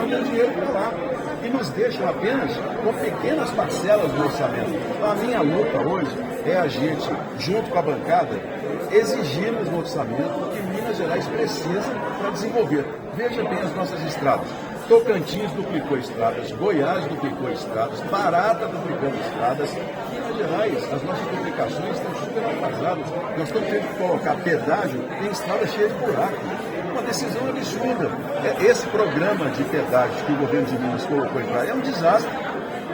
mandam dinheiro para lá e nos deixam apenas com pequenas parcelas do orçamento. Então, a minha luta hoje é a gente, junto com a bancada, exigirmos no orçamento o que Minas Gerais precisa para desenvolver. Veja bem as nossas estradas. Tocantins duplicou estradas, Goiás duplicou estradas, Pará duplicando estradas. Minas Gerais, as nossas duplicações estão super atrasadas. Nós estamos tendo que colocar pedágio em estradas cheias de buracos. Uma decisão absurda. Esse programa de pedágio que o governo de Minas colocou em prática é um desastre.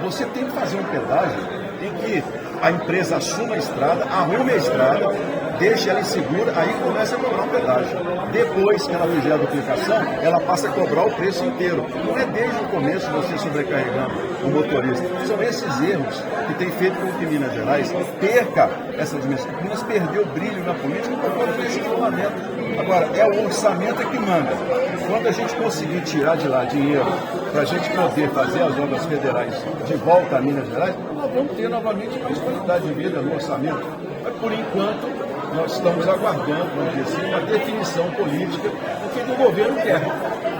Você tem que fazer um pedágio em que a empresa assuma a estrada, arrume a estrada, deixe ela insegura, aí começa a cobrar um pedágio. Depois que ela fizer a duplicação, ela passa a cobrar o preço inteiro. Não é desde o começo você sobrecarregando o motorista. São esses erros que têm feito com que Minas Gerais perca essa dimensão. Minas perdeu o brilho na política por conta desse isolamento. Agora, é o orçamento que manda. Quando a gente conseguir tirar de lá dinheiro para a gente poder fazer as obras federais de volta a Minas Gerais, nós vamos ter novamente mais qualidade de vida no orçamento. Mas, por enquanto, nós estamos aguardando, vamos dizer assim, uma definição política do que o governo quer.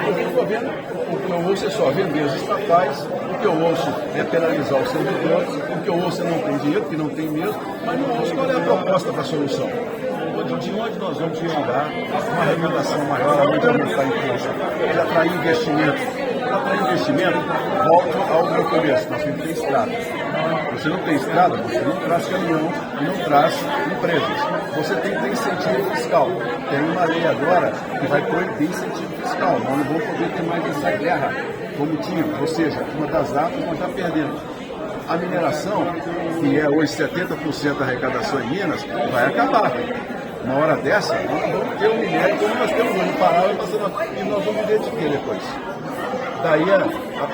O governo, o que eu ouço é só vender os estatais, o que eu ouço é penalizar os servidores, o que eu ouço é não tem dinheiro, porque não tem mesmo, mas não ouço qual é a proposta para a solução. De onde nós vamos tirar uma arrecadação maior, onde aumentar a inflação, e atrair investimento. Para atrair investimento, volto ao meu começo, nós temos que ter estrada. Você não tem estrada, você não traz caminhão e não traz empresas. Você tem que ter incentivo fiscal. Tem uma lei agora que vai proibir incentivo fiscal. Nós não vamos poder ter mais essa guerra como tinha. Ou seja, uma das armas nós já perdemos. A mineração, que é hoje 70% da arrecadação em Minas, vai acabar. Uma hora dessa, nós vamos ter um minério como nós temos hoje, parar e nós vamos viver de quê depois? Daí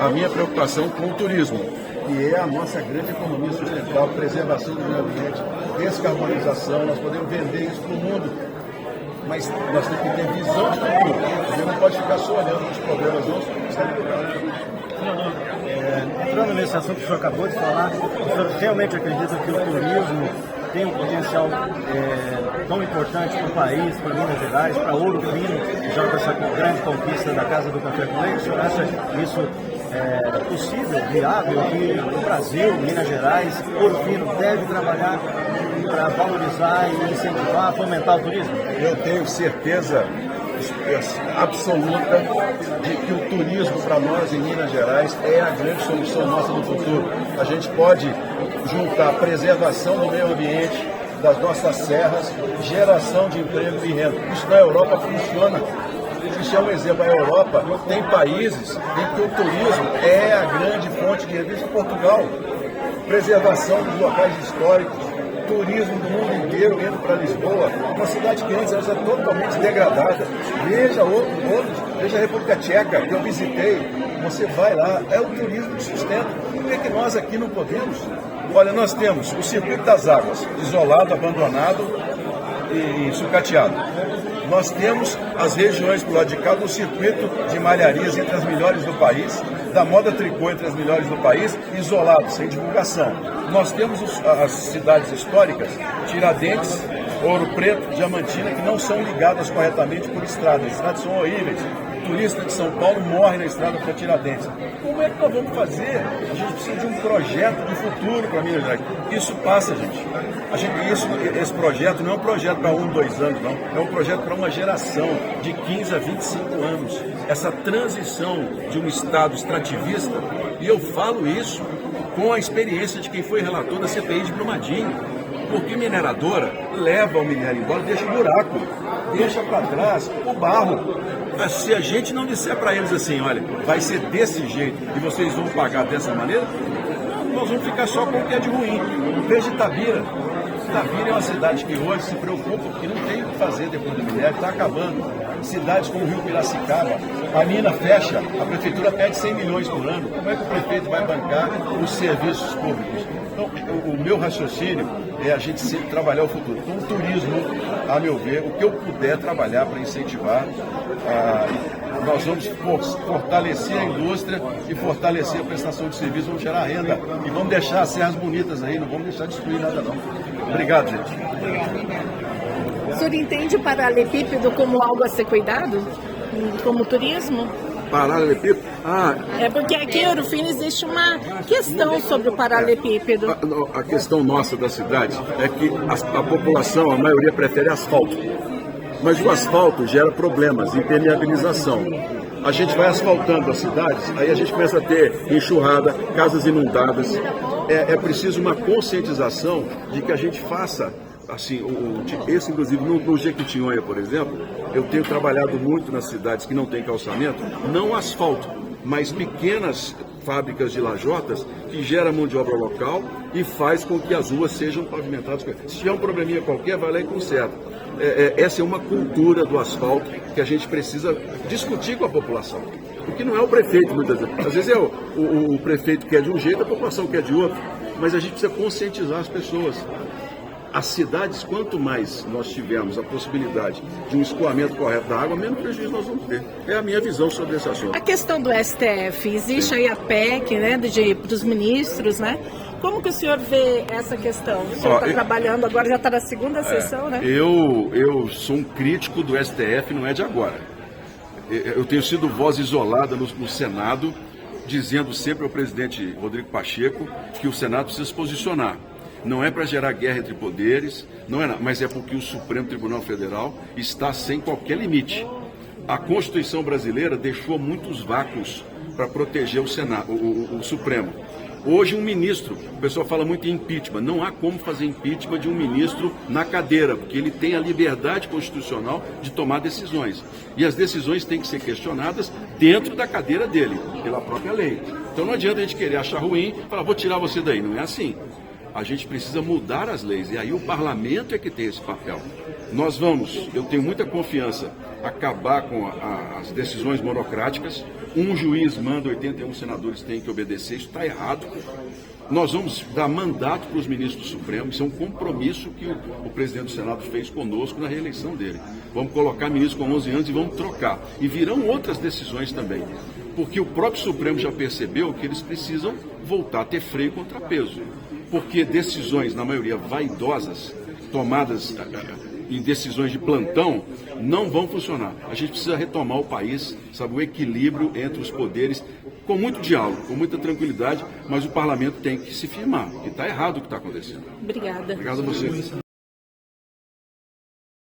a minha preocupação com o turismo, que é a nossa grande economia sustentável, preservação do meio ambiente, descarbonização, nós podemos vender isso para o mundo, mas nós temos que ter visão de futuro. A gente não pode ficar só olhando os problemas nossos. Entrando nesse assunto que o senhor acabou de falar, o senhor realmente acredita que o turismo tem um potencial tão importante para o país, para Minas Gerais, para Ouro Fino, já com essa grande conquista da Casa do Café com Leite? O senhor acha isso possível, viável, que o Brasil, Minas Gerais, Ouro Fino deve trabalhar para valorizar e incentivar, fomentar o turismo? Eu tenho certeza absoluta de que o turismo para nós em Minas Gerais é a grande solução nossa no futuro. A gente pode juntar a preservação do meio ambiente, das nossas serras, geração de emprego e renda. Isso na Europa funciona. Isso é um exemplo. A Europa tem países em que o turismo é a grande fonte de renda. Portugal, preservação dos locais históricos, turismo do mundo inteiro indo para Lisboa, uma cidade que antes era totalmente degradada. Veja veja a República Tcheca, que eu visitei, você vai lá, é o turismo que sustenta. Por que nós aqui não podemos? Olha, nós temos o Circuito das Águas, isolado, abandonado e sucateado. Nós temos as regiões do lado de cá do circuito de malharias entre as melhores do país, da moda tricô entre as melhores do país, isolado, sem divulgação. Nós temos as cidades históricas, Tiradentes, Ouro Preto, Diamantina, que não são ligadas corretamente por estradas. As estradas são horríveis. O turista de São Paulo morre na estrada para Tiradentes. Como é que nós vamos fazer? A gente precisa de um projeto de futuro para Minas Gerais. Isso passa, gente. Esse projeto não é um projeto para 1, 2 anos, não. É um projeto para uma geração de 15 a 25 anos. Essa transição de um Estado extrativista, e eu falo isso com a experiência de quem foi relator da CPI de Brumadinho. Porque mineradora leva o minério embora, deixa o buraco, deixa para trás o barro. Mas se a gente não disser para eles assim, olha, vai ser desse jeito e vocês vão pagar dessa maneira, nós vamos ficar só com o que é de ruim. Veja Itabira. Itabira é uma cidade que hoje se preocupa porque não tem o que fazer depois do minério, está acabando. Cidades como o Rio Piracicaba, a mina fecha, a prefeitura pede 100 milhões por ano. Como é que o prefeito vai bancar os serviços públicos? Então, o meu raciocínio é a gente sempre trabalhar o futuro. Então, o turismo, a meu ver, o que eu puder trabalhar para incentivar, nós vamos fortalecer a indústria e fortalecer a prestação de serviço, vamos gerar renda e vamos deixar as serras bonitas aí, não vamos deixar destruir nada não. Obrigado, gente. O senhor entende o paralelepípedo como algo a ser cuidado? Como turismo? Paralelepípedo? É porque aqui em Ouro Fino existe uma questão sobre o paralelepípedo. A questão nossa da cidade é que a população, a maioria, prefere asfalto. Mas o asfalto gera problemas, impermeabilização. A gente vai asfaltando as cidades, aí a gente começa a ter enxurrada, casas inundadas. É preciso uma conscientização de que a gente faça, assim, esse inclusive no Jequitinhonha, por exemplo, eu tenho trabalhado muito nas cidades que não têm calçamento, não asfalto, mas pequenas fábricas de lajotas que geram mão de obra local e faz com que as ruas sejam pavimentadas. Se tiver um probleminha qualquer, vai lá e conserta. Essa é uma cultura do asfalto que a gente precisa discutir com a população. Porque não é o prefeito, muitas vezes. Às vezes é o prefeito quer de um jeito, a população quer de outro. Mas a gente precisa conscientizar as pessoas. As cidades, quanto mais nós tivermos a possibilidade de um escoamento correto da água, menos prejuízo nós vamos ter. É a minha visão sobre esse assunto. A questão do STF, existe aí a PEC, né, dos ministros, né? Como que o senhor vê essa questão? O senhor está trabalhando agora, já está na segunda sessão, né? Eu sou um crítico do STF, não é de agora. Eu tenho sido voz isolada no Senado, dizendo sempre ao presidente Rodrigo Pacheco que o Senado precisa se posicionar. Não é para gerar guerra entre poderes, mas é porque o Supremo Tribunal Federal está sem qualquer limite. A Constituição brasileira deixou muitos vácuos para proteger o Senado, o Supremo. Hoje um ministro, o pessoal fala muito em impeachment, não há como fazer impeachment de um ministro na cadeira, porque ele tem a liberdade constitucional de tomar decisões. E as decisões têm que ser questionadas dentro da cadeira dele, pela própria lei. Então não adianta a gente querer achar ruim e falar, vou tirar você daí, não é assim. A gente precisa mudar as leis, e aí o parlamento é que tem esse papel. Nós vamos, eu tenho muita confiança, acabar com as decisões monocráticas. Um juiz manda, 81 senadores têm que obedecer, isso está errado. Nós vamos dar mandato para os ministros do Supremo, isso é um compromisso que o presidente do Senado fez conosco na reeleição dele. Vamos colocar ministros com 11 anos e vamos trocar. E virão outras decisões também, porque o próprio Supremo já percebeu que eles precisam voltar a ter freio e contrapeso. Porque decisões, na maioria vaidosas, tomadas em decisões de plantão, não vão funcionar. A gente precisa retomar o país, sabe, o equilíbrio entre os poderes, com muito diálogo, com muita tranquilidade, mas o parlamento tem que se firmar. E está errado o que está acontecendo. Obrigada. Obrigado a você.